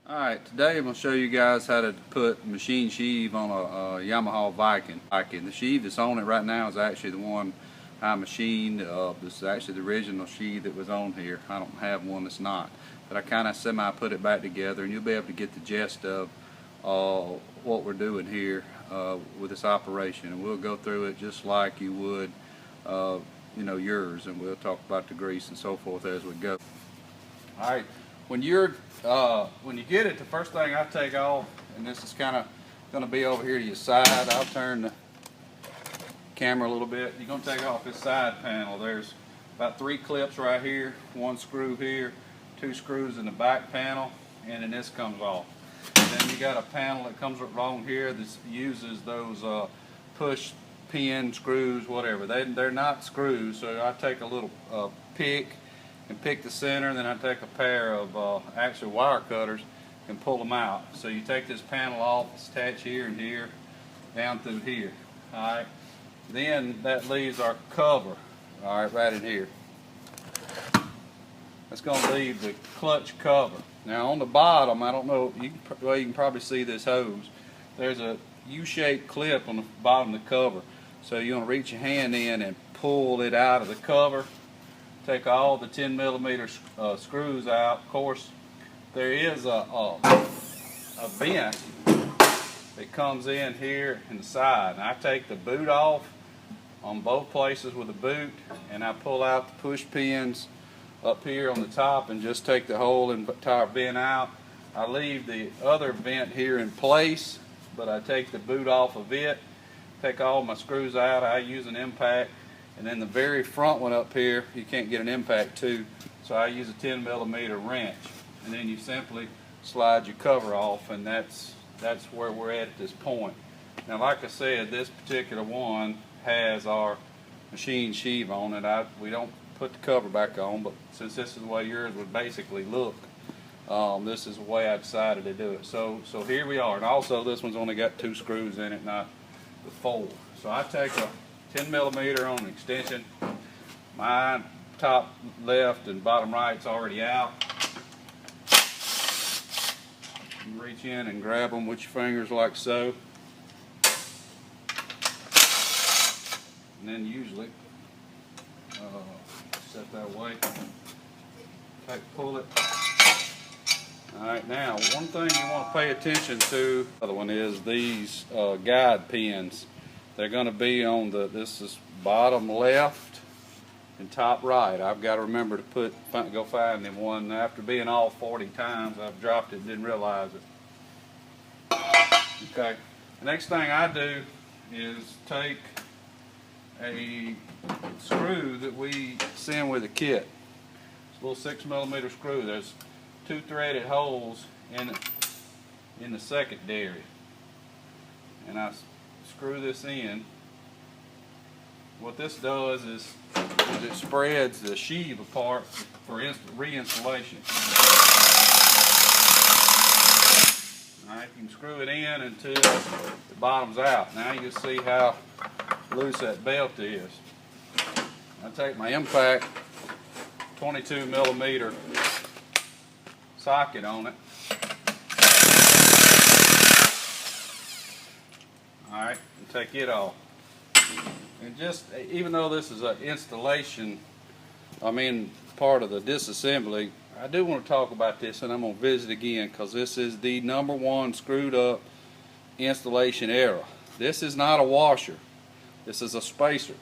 Alright, today I'm going to show you guys how to put machine sheave on a Yamaha Viking. The sheave that's on it right now is actually the one I machined. This is actually the original sheave that was on here. I don't have one that's not. But I kind of put it back together, and you'll be able to get the gist of what we're doing here with this operation. And we'll go through it just like you would yours, and we'll talk about the grease and so forth as we go. Alright, when you get it, the first thing I take off, and this is kind of going to be over here to your side. I'll turn the camera a little bit. You're going to take off this side panel. There's about 3 clips right here, 1 screw here, 2 screws in the back panel, and then this comes off. And then you got a panel that comes along here that uses those push pin screws, whatever. They're not screws, so I take a little pick and pick the center, and then I take a pair of actual wire cutters and pull them out. So you take this panel off, it's attached here and here, down through here. Alright, then that leaves our cover, alright, right in here. That's going to leave the clutch cover. Now on the bottom, I don't know, you can probably see this hose. There's a U-shaped clip on the bottom of the cover. So you want to reach your hand in and pull it out of the cover. Take all the 10mm screws out. Of course, there is a vent that comes in here in the side. And I take the boot off on both places with the boot, and I pull out the push pins up here on the top and just take the whole entire vent out. I leave the other vent here in place, but I take the boot off of it, take all my screws out. I use an impact. And then the very front one up here, you can't get an impact to, so I use a 10mm wrench. And then you simply slide your cover off, and that's where we're at this point. Now, like I said, this particular one has our machine sheave on it. We don't put the cover back on, but since this is the way yours would basically look, this is the way I decided to do it. So here we are. And also, this one's only got 2 screws in it, not the 4. So I take a 10mm on the extension. My top left and bottom right's already out. You reach in and grab them with your fingers like so. And then usually set that way. Pull it. Alright, now one thing you want to pay attention to, the other one is these guide pins. They're going to be on this is bottom left and top right. I've got to remember to go find them one. After being off 40 times, I've dropped it and didn't realize it. Okay, the next thing I do is take a screw that we send with a kit. It's a little 6mm screw. There's 2 threaded holes in the secondary. And I screw this in. What this does is it spreads the sheave apart for reinstallation. Alright, you can screw it in until the bottom's out. Now you can see how loose that belt is. I take my impact 22mm socket on it. Alright, and take it off. And just, even though this is an installation, part of the disassembly, I do want to talk about this, and I'm going to visit again, because this is the #1 screwed up installation error. This is not a washer. This is a spacer.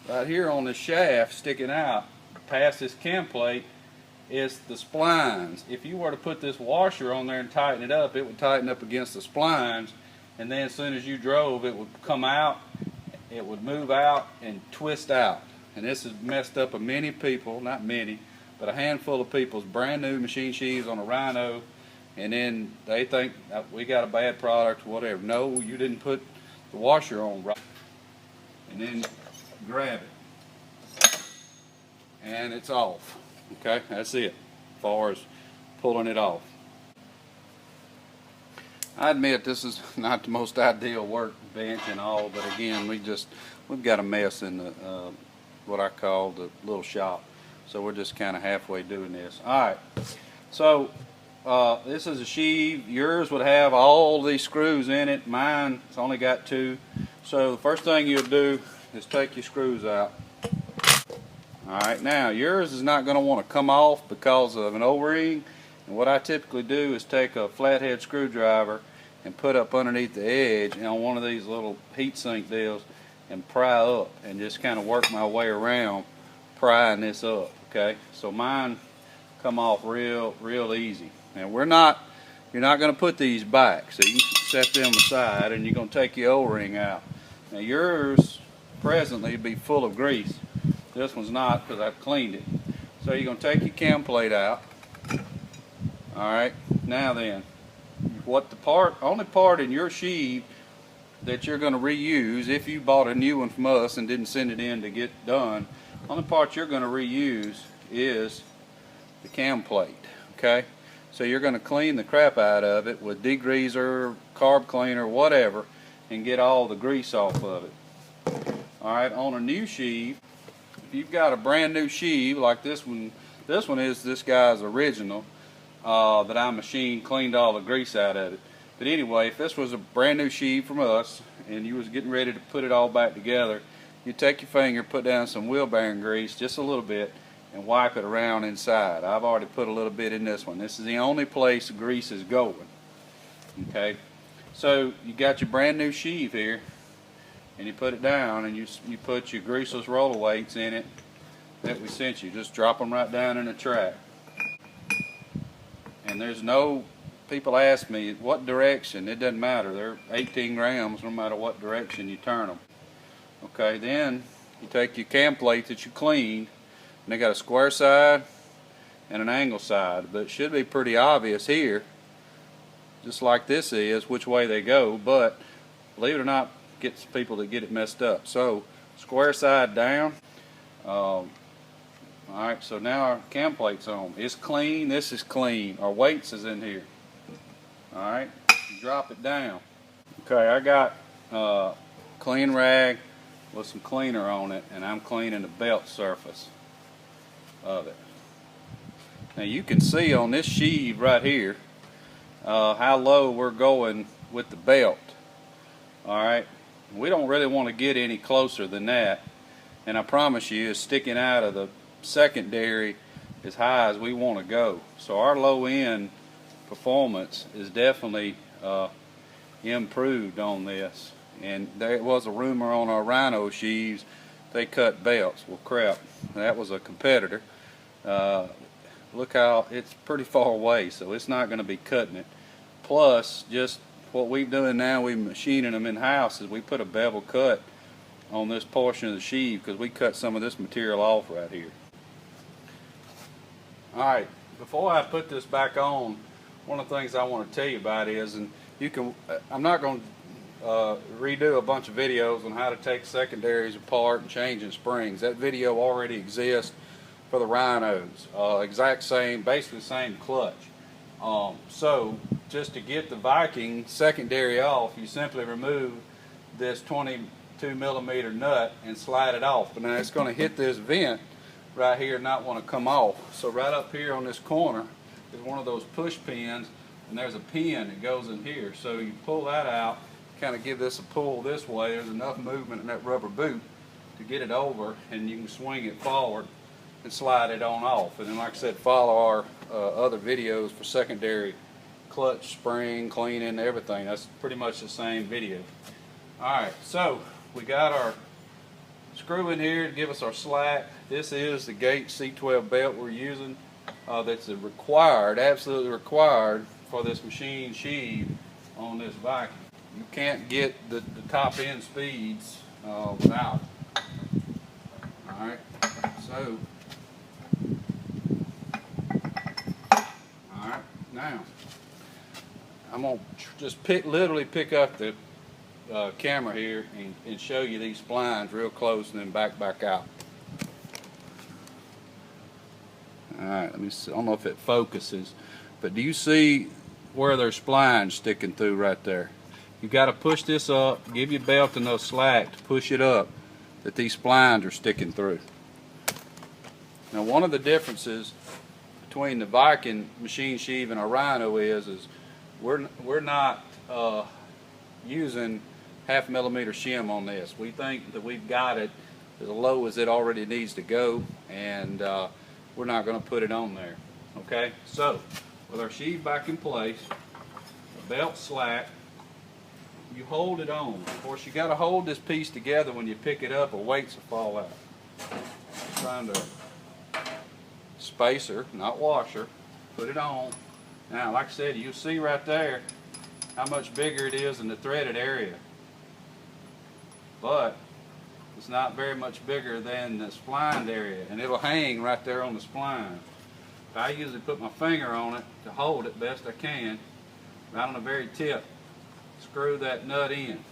Right here on the shaft sticking out past this cam plate is the splines. If you were to put this washer on there and tighten it up, it would tighten up against the splines. And then as soon as you drove, it would come out, it would move out and twist out. And this has messed up many people, not many, but a handful of people's brand new machine sheaves on a Rhino, and then they think we got a bad product or whatever. No, you didn't put the washer on right. And then grab it. And it's off. Okay, that's it as far as pulling it off. I admit this is not the most ideal workbench and all, but again, we've got a mess in the what I call the little shop. So we're just kind of halfway doing this. All right. So this is a sheave. Yours would have all these screws in it. Mine, it's only got 2. So the first thing you'll do is take your screws out. Alright, now yours is not going to want to come off because of an O-ring. And what I typically do is take a flathead screwdriver and put up underneath the edge on one of these little heat sink deals and pry up and just kind of work my way around prying this up. Okay, so mine come off real easy. And you're not going to put these back, so you can set them aside and you're going to take your O-ring out. Now yours presently will be full of grease. This one's not because I've cleaned it. So you're going to take your cam plate out. Alright, now then, only part in your sheave that you're going to reuse, if you bought a new one from us and didn't send it in to get done, only part you're going to reuse is the cam plate. Okay, so you're going to clean the crap out of it with degreaser, carb cleaner, whatever, and get all the grease off of it. Alright, on a new sheave, if you've got a brand new sheave like this one is this guy's original that I machined, cleaned all the grease out of it. But anyway, if this was a brand new sheave from us and you was getting ready to put it all back together, you take your finger, put down some wheel bearing grease, just a little bit, and wipe it around inside. I've already put a little bit in this one. This is the only place grease is going. Okay, so you got your brand new sheave here, and you put it down, and you put your greaseless roller weights in it that we sent you. Just drop them right down in the track. And there's no, people ask me what direction. It doesn't matter. They're 18 grams no matter what direction you turn them. Okay, then you take your cam plate that you cleaned, and they got a square side and an angle side, but it should be pretty obvious here, just like this is, which way they go. But believe it or not, gets people that get it messed up. So square side down. Alright, so now our cam plate's on. It's clean, this is clean. Our weights is in here. Alright, drop it down. Okay, I got clean rag with some cleaner on it, and I'm cleaning the belt surface of it. Now you can see on this sheave right here how low we're going with the belt. Alright, we don't really want to get any closer than that, and I promise you it's sticking out of the secondary as high as we want to go. So our low end performance is definitely improved on this. And there was a rumor on our Rhino sheaves they cut belts. Well, crap, that was a competitor. Look how it's pretty far away, so it's not going to be cutting it. Plus, just what we're doing now, we're machining them in house, is we put a bevel cut on this portion of the sheave because we cut some of this material off right here. Alright, before I put this back on, one of the things I want to tell you about is, and you can, I'm not going to redo a bunch of videos on how to take secondaries apart and changing springs. That video already exists for the Rhinos. Exact same, basically the same clutch. So just to get the Viking secondary off, you simply remove this 22mm nut and slide it off. But now it's going to hit this vent right here and not want to come off. So right up here on this corner is one of those push pins, and there's a pin that goes in here. So you pull that out, kind of give this a pull this way. There's enough movement in that rubber boot to get it over, and you can swing it forward and slide it on off. And then, like I said, follow our other videos for secondary clutch, spring, cleaning, everything. That's pretty much the same video. Alright, so we got our screw in here to give us our slack. This is the Gate C12 belt we're using. That's required, absolutely required for this machine sheave on this Viking. You can't get the top end speeds without it. Alright, so alright, now I'm going to just literally pick up the camera here and show you these splines real close and then back out. Alright, let me see. I don't know if it focuses, but do you see where there's splines sticking through right there? You got to push this up, give your belt enough slack to push it up that these splines are sticking through. Now, one of the differences between the Viking machine sheave and our Rhino is we're not using 1/2 millimeter shim on this. We think that we've got it as low as it already needs to go, and we're not going to put it on there. Okay, so with our sheave back in place, the belt slack, you hold it on. Of course, you got to hold this piece together when you pick it up, or weights will fall out. Trying to spacer, not washer, put it on. Now, like I said, you'll see right there how much bigger it is in the threaded area, but it's not very much bigger than the splined area, and it'll hang right there on the spline. I usually put my finger on it to hold it best I can, right on the very tip. Screw that nut in.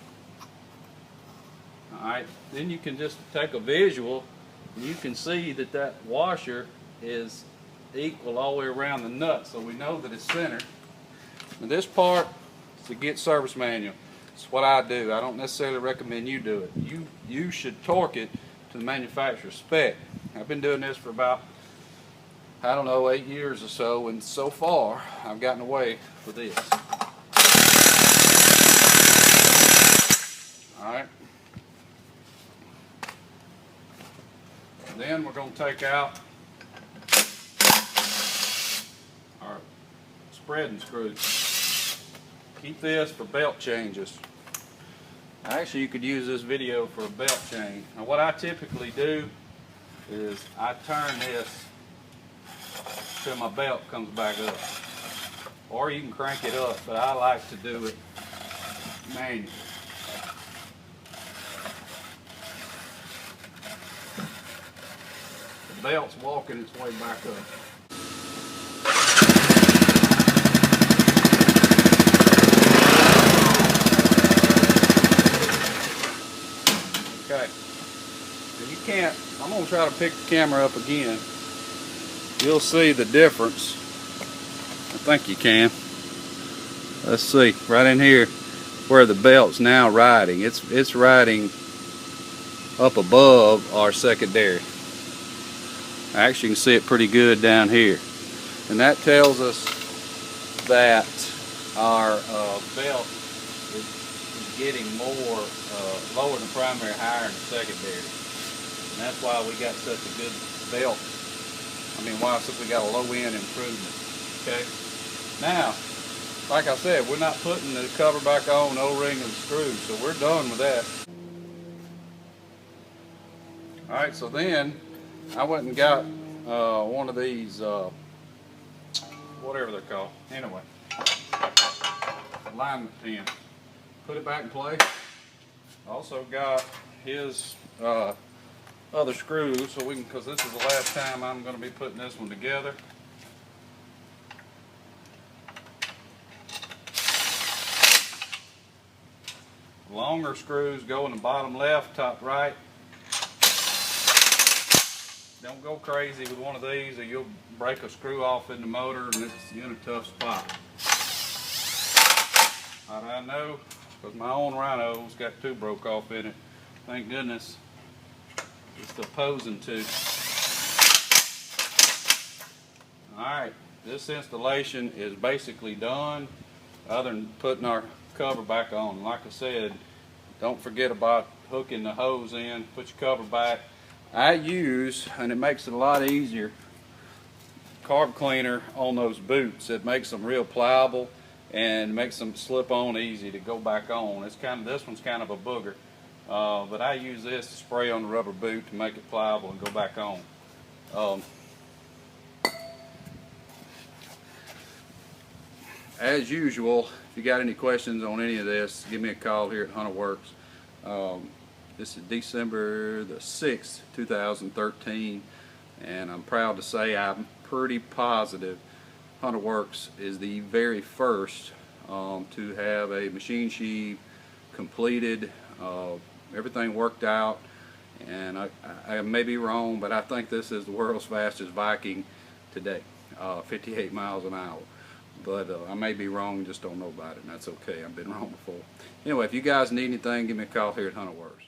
Alright, then you can just take a visual, and you can see that that washer is equal all the way around the nut, so we know that it's centered. Now this part is the Get Service Manual. It's what I do. I don't necessarily recommend you do it. You should torque it to the manufacturer's spec. I've been doing this for about, I don't know, 8 years or so, and so far I've gotten away with this. Alright. Then we're going to take out our spreading screws. Keep this for belt changes. Actually, you could use this video for a belt change. Now what I typically do is I turn this till my belt comes back up. Or you can crank it up, but I like to do it manually. The belt's walking its way back up. Okay. Now you can't, I'm going to try to pick the camera up again. You'll see the difference. I think you can. Let's see, right in here where the belt's now riding. It's riding up above our secondary. Actually, you can see it pretty good down here. And that tells us that our belt is getting more lower than primary, higher than secondary. And that's why we got such a good belt. I mean, why we got a low end improvement. Okay. Now, like I said, we're not putting the cover back on, O-ring and screws, so we're done with that. All right, so then I went and got one of these, whatever they're called. Anyway, alignment pin. Put it back in place. Also got his other screws, so we can, because this is the last time I'm going to be putting this one together. Longer screws go in the bottom left, top right. Don't go crazy with one of these or you'll break a screw off in the motor and you're in a tough spot. How do I know? Because my own Rhino's got 2 broke off in it. Thank goodness it's the opposing 2. Alright, this installation is basically done other than putting our cover back on. Like I said, don't forget about hooking the hose in, put your cover back. I use, and it makes it a lot easier, carb cleaner on those boots. It makes them real pliable and makes them slip on easy to go back on. It's kind of, this one's kind of a booger, but I use this to spray on the rubber boot to make it pliable and go back on. As usual, if you got any questions on any of this, give me a call here at Hunter Works. This is December the 6th, 2013, and I'm proud to say I'm pretty positive Hunter Works is the very first to have a machine sheave completed, everything worked out, and I may be wrong, but I think this is the world's fastest Viking today, 58 miles an hour. But I may be wrong, just don't know about it, and that's okay. I've been wrong before. Anyway, if you guys need anything, give me a call here at Hunter Works.